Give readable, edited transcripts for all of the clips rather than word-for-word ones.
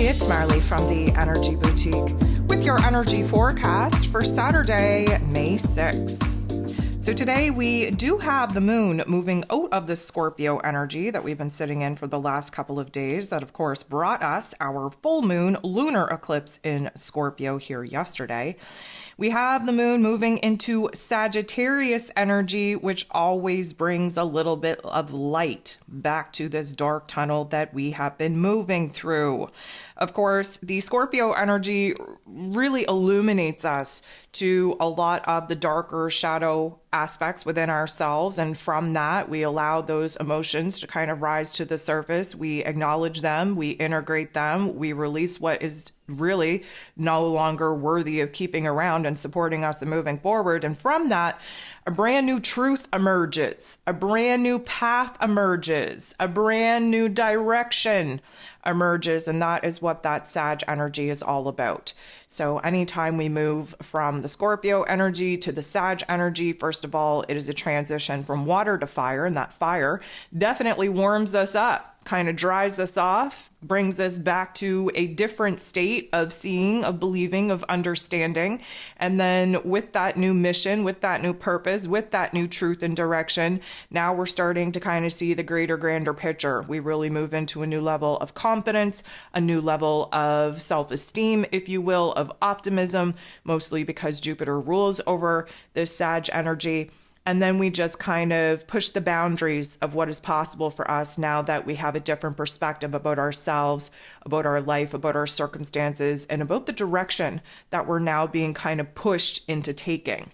it's Marley from the Energy Boutique with your energy forecast for Saturday, May 6th. So today we do have the moon moving out of the Scorpio energy that we've been sitting in for the last couple of days. That, of course, brought us our full moon lunar eclipse in Scorpio here yesterday. We have the moon moving into Sagittarius energy, which always brings a little bit of light back to this dark tunnel that we have been moving through. Of course, the Scorpio energy really illuminates us to a lot of the darker shadow aspects within ourselves. And from that, we allow those emotions to kind of rise to the surface. We acknowledge them, we integrate them, we release what is really no longer worthy of keeping around and supporting us and moving forward. And from that, a brand new truth emerges, a brand new path emerges, a brand new direction emerges, and that is what that Sag energy is all about. So anytime we move from the Scorpio energy to the Sag energy, first of all, it is a transition from water to fire, and that fire definitely warms us up, kind of dries us off, brings us back to a different state of seeing, of believing, of understanding. And then with that new mission, with that new purpose, with that new truth and direction, now we're starting to kind of see the greater, grander picture. We really move into a new level of confidence, a new level of self-esteem, if you will, of optimism, mostly because Jupiter rules over this Sag energy. And then we just kind of push the boundaries of what is possible for us now that we have a different perspective about ourselves, about our life, about our circumstances, and about the direction that we're now being kind of pushed into taking.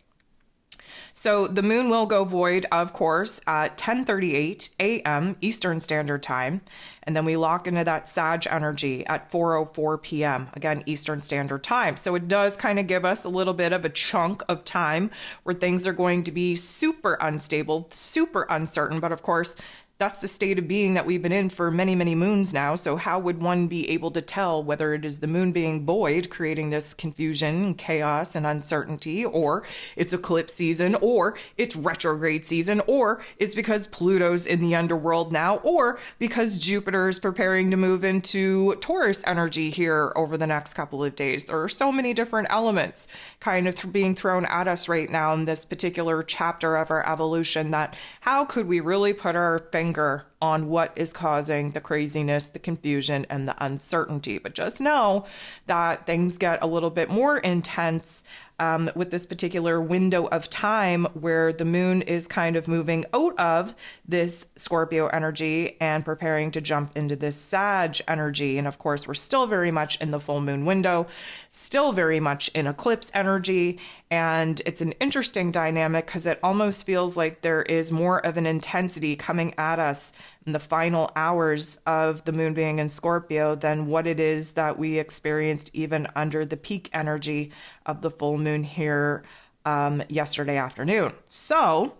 So the moon will go void, of course, at 10:38 a.m. Eastern Standard Time. And then we lock into that Sag energy at 4:04 p.m., again, Eastern Standard Time. So it does kind of give us a little bit of a chunk of time where things are going to be super unstable, super uncertain. But of course, that's the state of being that we've been in for many, many moons now. So how would one be able to tell whether it is the moon being void, creating this confusion, chaos, and uncertainty, or it's eclipse season, or it's retrograde season, or it's because Pluto's in the underworld now, or because Jupiter is preparing to move into Taurus energy here over the next couple of days? There are so many different elements kind of being thrown at us right now in this particular chapter of our evolution, that how could we really put our finger on what is causing the craziness, the confusion, and the uncertainty. But just know that things get a little bit more intense with this particular window of time where the moon is kind of moving out of this Scorpio energy and preparing to jump into this Sag energy. And of course, we're still very much in the full moon window, still very much in eclipse energy. And it's an interesting dynamic because it almost feels like there is more of an intensity coming at us in the final hours of the moon being in Scorpio than what it is that we experienced even under the peak energy of the full moon here yesterday afternoon. So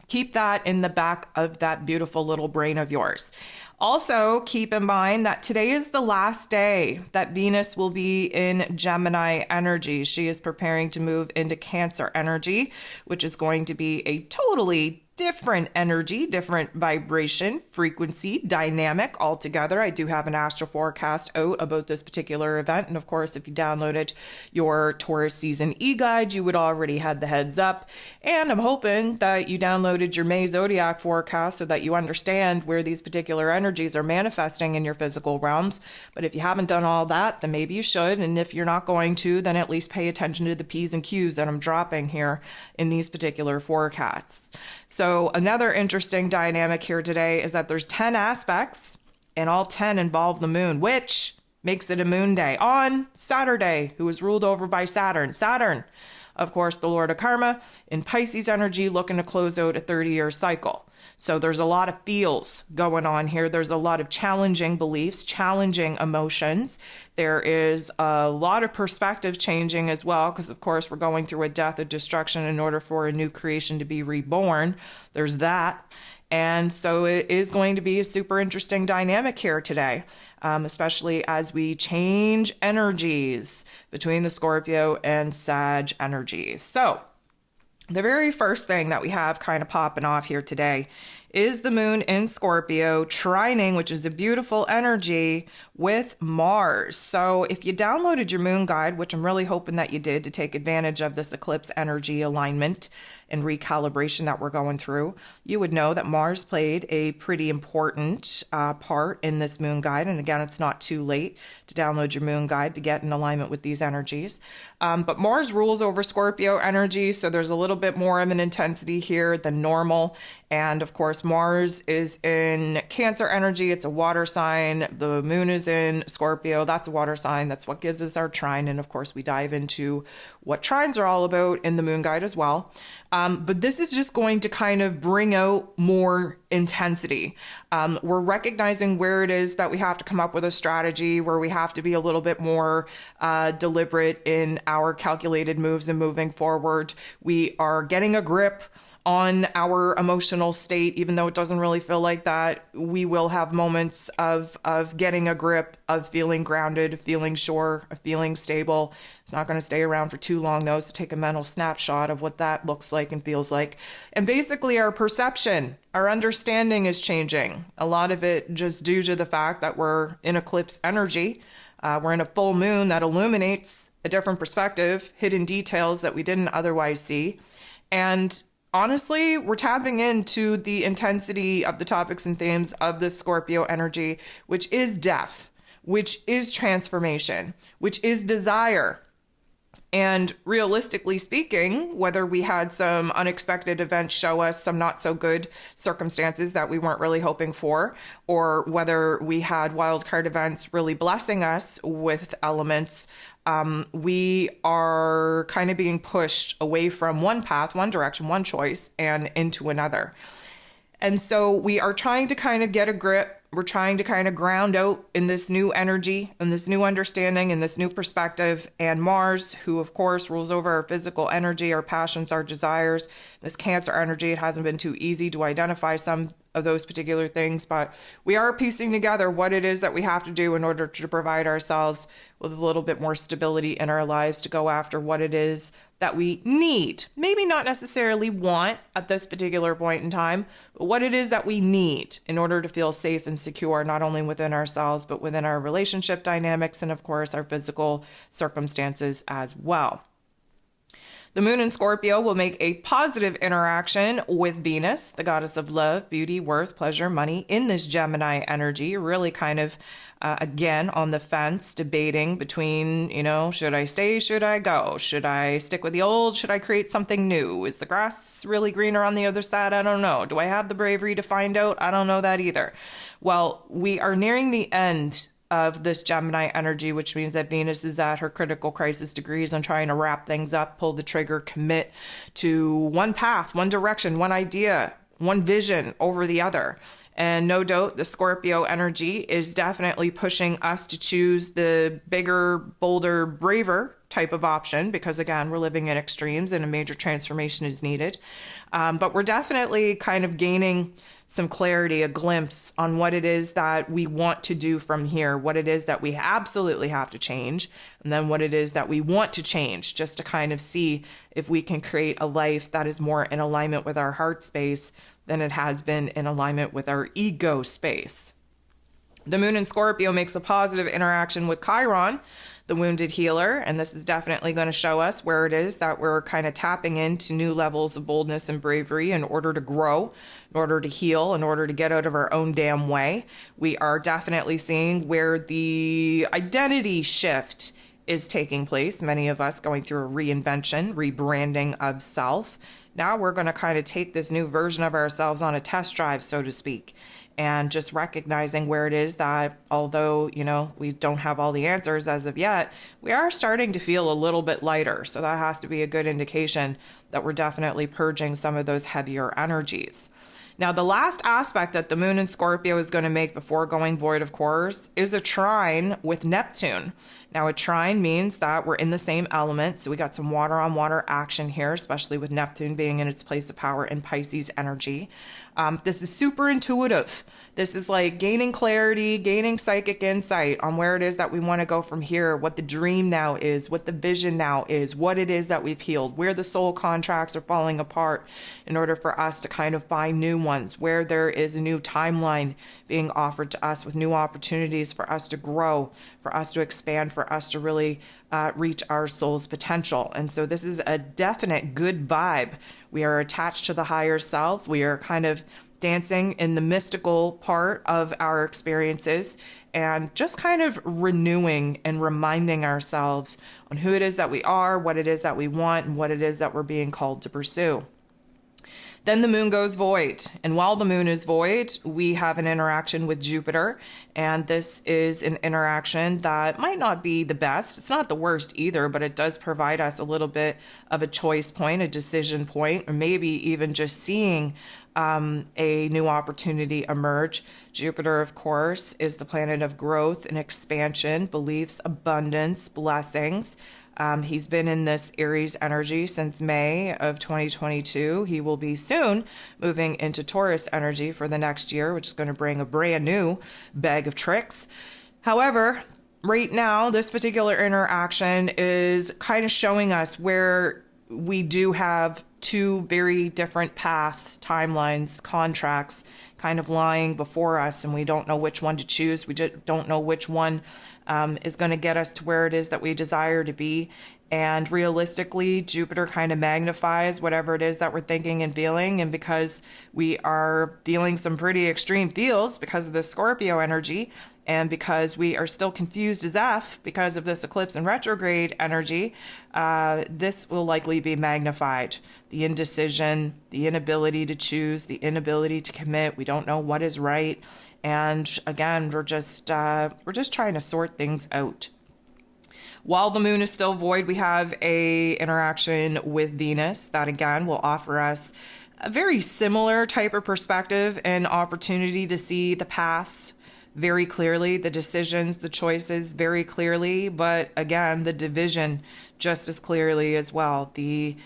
keep that in the back of that beautiful little brain of yours. Also, keep in mind that today is the last day that Venus will be in Gemini energy. She is preparing to move into Cancer energy, which is going to be a totally different energy, different vibration, frequency, dynamic altogether. I do have an astro forecast out about this particular event. And of course, if you downloaded your Taurus season e-guide, you would already had the heads up. And I'm hoping that you downloaded your May zodiac forecast so that you understand where these particular energies are manifesting in your physical realms. But if you haven't done all that, then maybe you should. And if you're not going to, then at least pay attention to the P's and Q's that I'm dropping here in these particular forecasts. So another interesting dynamic here today is that there's 10 aspects and all 10 involve the moon, which makes it a moon day on Saturday, who is ruled over by Saturn. Saturn, of course, the Lord of Karma in Pisces energy, looking to close out a 30-year cycle. So there's a lot of feels going on here. There's a lot of challenging beliefs, challenging emotions. There is a lot of perspective changing as well, because of course we're going through a death, a destruction in order for a new creation to be reborn. There's that. And so it is going to be a super interesting dynamic here today, especially as we change energies between the Scorpio and Sag energies. So the very first thing that we have kind of popping off here today is the moon in Scorpio, trining, which is a beautiful energy, with Mars. So if you downloaded your moon guide, which I'm really hoping that you did to take advantage of this eclipse energy alignment and recalibration that we're going through, you would know that Mars played a pretty important part in this moon guide. And again, it's not too late to download your moon guide to get in alignment with these energies. But Mars rules over Scorpio energy, so there's a little bit more of an intensity here than normal. And of course, Mars is in Cancer energy. It's a water sign. The moon is in Scorpio. That's a water sign. That's what gives us our trine. And of course, we dive into what trines are all about in the moon guide as well. But this is just going to kind of bring out more intensity. We're recognizing where it is that we have to come up with a strategy, where we have to be a little bit more deliberate in our calculated moves and moving forward. We are getting a grip on our emotional state, even though it doesn't really feel like that. We will have moments of getting a grip, of feeling grounded, feeling sure, of feeling stable. It's not going to stay around for too long, though, so take a mental snapshot of what that looks like and feels like. And basically, our perception, our understanding is changing. A lot of it just due to the fact that we're in eclipse energy. We're in a full moon that illuminates a different perspective, hidden details that we didn't otherwise see. And honestly, we're tapping into the intensity of the topics and themes of the Scorpio energy, which is death, which is transformation, which is desire. And realistically speaking, whether we had some unexpected events show us some not so good circumstances that we weren't really hoping for, or whether we had wildcard events really blessing us with elements, we are kind of being pushed away from one path, one direction, one choice, and into another. And so we are trying to kind of get a grip. We're trying to kind of ground out in this new energy and this new understanding and this new perspective. And Mars, who of course rules over our physical energy, our passions, our desires, this Cancer energy, it hasn't been too easy to identify some of those particular things, but we are piecing together what it is that we have to do in order to provide ourselves with a little bit more stability in our lives, to go after what it is that we need. Maybe not necessarily want at this particular point in time, but what it is that we need in order to feel safe and secure, not only within ourselves, but within our relationship dynamics and of course our physical circumstances as well. The moon in Scorpio will make a positive interaction with Venus, the goddess of love, beauty, worth, pleasure, money, in this Gemini energy. Really kind of, again, on the fence, debating between, should I stay, should I go? Should I stick with the old? Should I create something new? Is the grass really greener on the other side? I don't know. Do I have the bravery to find out? I don't know that either. Well, we are nearing the end of this Gemini energy, which means that Venus is at her critical crisis degrees on trying to wrap things up, pull the trigger, commit to one path, one direction, one idea, one vision over the other. And no doubt the Scorpio energy is definitely pushing us to choose the bigger, bolder, braver type of option, because again, we're living in extremes and a major transformation is needed. But we're definitely kind of gaining some clarity, a glimpse on what it is that we want to do from here, what it is that we absolutely have to change, and then what it is that we want to change, just to kind of see if we can create a life that is more in alignment with our heart space than it has been in alignment with our ego space. The moon in Scorpio makes a positive interaction with Chiron, the wounded healer, and this is definitely going to show us where it is that we're kind of tapping into new levels of boldness and bravery in order to grow, in order to heal, in order to get out of our own damn way. We are definitely seeing where the identity shift is taking place. Many of us going through a reinvention, rebranding of self. Now we're going to kind of take this new version of ourselves on a test drive, so to speak. And just recognizing where it is that, although, we don't have all the answers as of yet, we are starting to feel a little bit lighter. So that has to be a good indication that we're definitely purging some of those heavier energies. Now, the last aspect that the moon in Scorpio is going to make before going void, of course, is a trine with Neptune. Now, a trine means that we're in the same element. So we got some water on water action here, especially with Neptune being in its place of power in Pisces energy. This is super intuitive. This is like gaining clarity, gaining psychic insight on where it is that we want to go from here, what the dream now is, what the vision now is, what it is that we've healed, where the soul contracts are falling apart in order for us to kind of find new ones, where there is a new timeline being offered to us with new opportunities for us to grow, for us to expand, for us to really reach our soul's potential. And so this is a definite good vibe. We are attached to the higher self. We are kind of dancing in the mystical part of our experiences and just kind of renewing and reminding ourselves on who it is that we are, what it is that we want, and what it is that we're being called to pursue. Then the moon goes void. And while the moon is void, we have an interaction with Jupiter. And this is an interaction that might not be the best. It's not the worst either, but it does provide us a little bit of a choice point, a decision point, or maybe even just seeing a new opportunity emerge. Jupiter, of course, is the planet of growth and expansion, beliefs, abundance, blessings. He's been in this Aries energy since May of 2022. He will be soon moving into Taurus energy for the next year, which is going to bring a brand new bag of tricks. However, right now, this particular interaction is kind of showing us where we do have two very different paths, timelines, contracts kind of lying before us, and we don't know which one to choose. We just don't know which one is going to get us to where it is that we desire to be. And realistically, Jupiter kind of magnifies whatever it is that we're thinking and feeling. And because we are feeling some pretty extreme feels because of the Scorpio energy, and because we are still confused as F because of this eclipse and retrograde energy, this will likely be magnified. The indecision, the inability to choose, the inability to commit. We don't know what is right. And again, we're just trying to sort things out. While the moon is still void, we have a interaction with Venus that again will offer us a very similar type of perspective and opportunity to see the past very clearly, the decisions, the choices very clearly, but again, the division just as clearly as well. The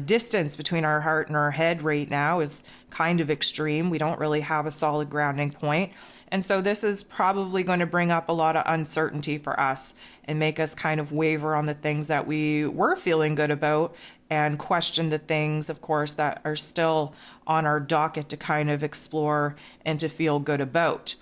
distance between our heart and our head right now is kind of extreme. We don't really have a solid grounding point. And so this is probably going to bring up a lot of uncertainty for us and make us kind of waver on the things that we were feeling good about and question the things, of course, that are still on our docket to kind of explore and to feel good about.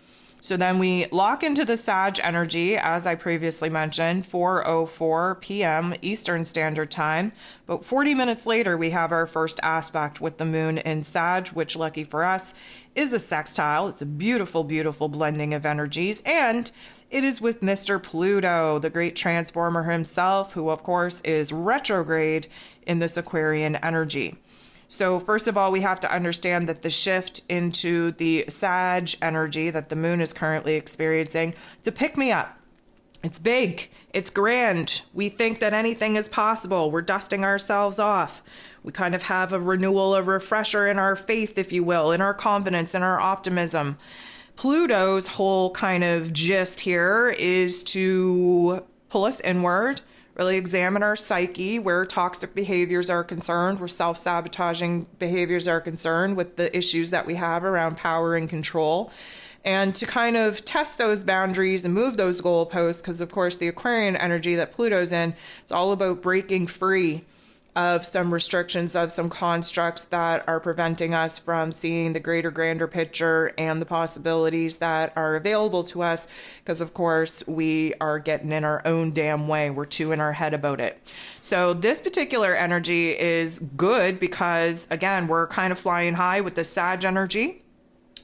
So then we lock into the Sag energy, as I previously mentioned, 4:04 p.m. Eastern Standard Time. But 40 minutes later, we have our first aspect with the moon in Sag, which, lucky for us, is a sextile. It's a beautiful, beautiful blending of energies. And it is with Mr. Pluto, the great transformer himself, who, of course, is retrograde in this Aquarian energy. So first of all, we have to understand that the shift into the Sag energy that the moon is currently experiencing, it's a pick-me-up. It's big. It's grand. We think that anything is possible. We're dusting ourselves off. We kind of have a renewal, a refresher in our faith, if you will, in our confidence, in our optimism. Pluto's whole kind of gist here is to pull us inward, really examine our psyche, where toxic behaviors are concerned, where self-sabotaging behaviors are concerned, with the issues that we have around power and control, and to kind of test those boundaries and move those goalposts, because of course the Aquarian energy that Pluto's in, it's all about breaking free of some restrictions, of some constructs that are preventing us from seeing the greater, grander picture and the possibilities that are available to us, because of course we are getting in our own damn way. We're too in our head about it. So this particular energy is good because, again, we're kind of flying high with the Sag energy.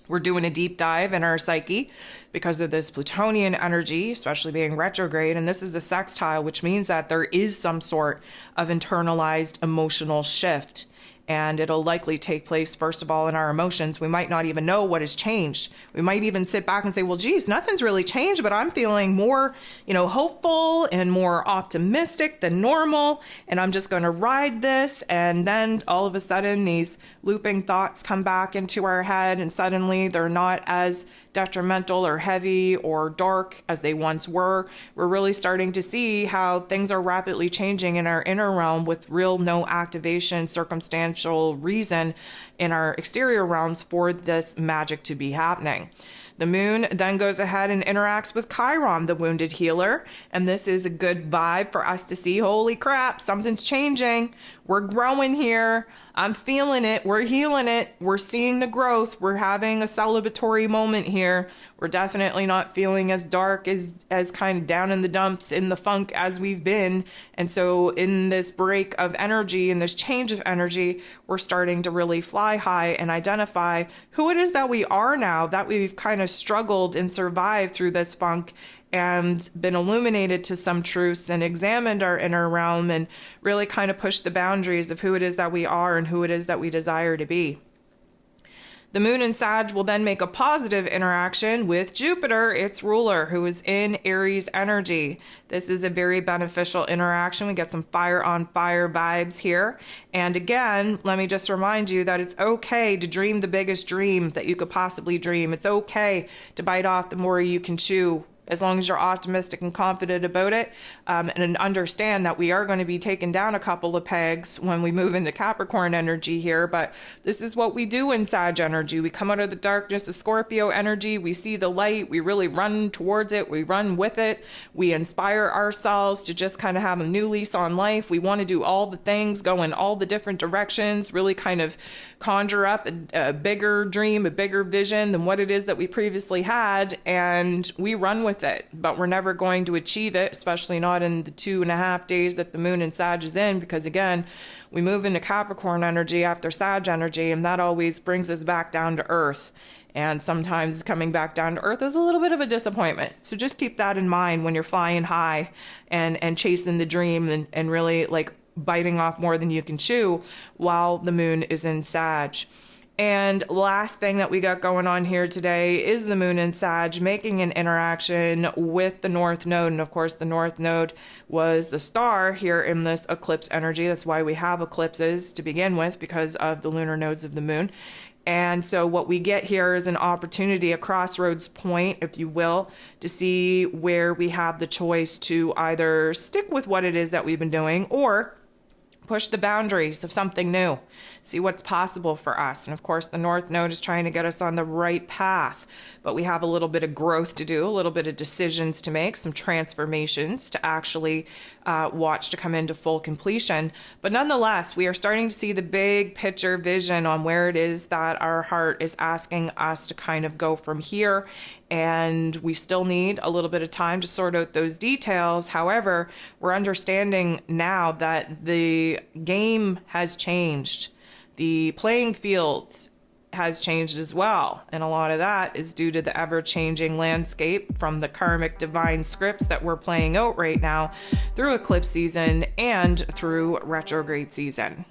We're doing a deep dive in our psyche because of this Plutonian energy, especially being retrograde. And this is a sextile, which means that there is some sort of internalized emotional shift. And it'll likely take place, first of all, in our emotions. We might not even know what has changed. We might even sit back and say, well, geez, nothing's really changed, but I'm feeling more, hopeful and more optimistic than normal. And I'm just going to ride this. And then all of a sudden, these looping thoughts come back into our head, and suddenly they're not as detrimental or heavy or dark as they once were. We're really starting to see how things are rapidly changing in our inner realm with real no activation, circumstantial reason in our exterior realms for this magic to be happening. The moon then goes ahead and interacts with Chiron, the wounded healer. And this is a good vibe for us to see, holy crap, something's changing. We're growing here. I'm feeling it. We're healing it. We're seeing the growth. We're having a celebratory moment here. We're definitely not feeling as dark, as kind of down in the dumps, in the funk as we've been. And so in this break of energy, in this change of energy, we're starting to really fly high and identify who it is that we are now, that we've kind of struggled and survived through this funk and been illuminated to some truths and examined our inner realm and really kind of pushed the boundaries of who it is that we are and who it is that we desire to be. The moon in Sag will then make a positive interaction with Jupiter, its ruler, who is in Aries energy. This is a very beneficial interaction. We get some fire on fire vibes here. And again, let me just remind you that it's okay to dream the biggest dream that you could possibly dream. It's okay to bite off the more you can chew, as long as you're optimistic and confident about it, and understand that we are going to be taking down a couple of pegs when we move into Capricorn energy here. But this is what we do in Sag energy. We come out of the darkness of Scorpio energy. We see the light. We really run towards it. We run with it. We inspire ourselves to just kind of have a new lease on life. We want to do all the things, go in all the different directions, really kind of conjure up a bigger dream, a bigger vision than what it is that we previously had. And we run with it, but we're never going to achieve it, especially not in the 2.5 days that the moon in Sag is in, because again, we move into Capricorn energy after Sag energy, and that always brings us back down to earth. And sometimes coming back down to earth is a little bit of a disappointment. So just keep that in mind when you're flying high and chasing the dream and really like biting off more than you can chew while the moon is in Sag. And last thing that we got going on here today is the moon in Sag making an interaction with the North Node. And of course, the North Node was the star here in this eclipse energy. That's why we have eclipses to begin with, because of the lunar nodes of the moon. And so what we get here is an opportunity, a crossroads point, if you will, to see where we have the choice to either stick with what it is that we've been doing or push the boundaries of something new, see what's possible for us. And of course, the North Node is trying to get us on the right path, but we have a little bit of growth to do, a little bit of decisions to make, some transformations to actually watch to come into full completion. But nonetheless, we are starting to see the big picture vision on where it is that our heart is asking us to kind of go from here. And we still need a little bit of time to sort out those details. However, we're understanding now that the game has changed. The playing field has changed as well. And a lot of that is due to the ever-changing landscape from the karmic divine scripts that we're playing out right now through eclipse season and through retrograde season.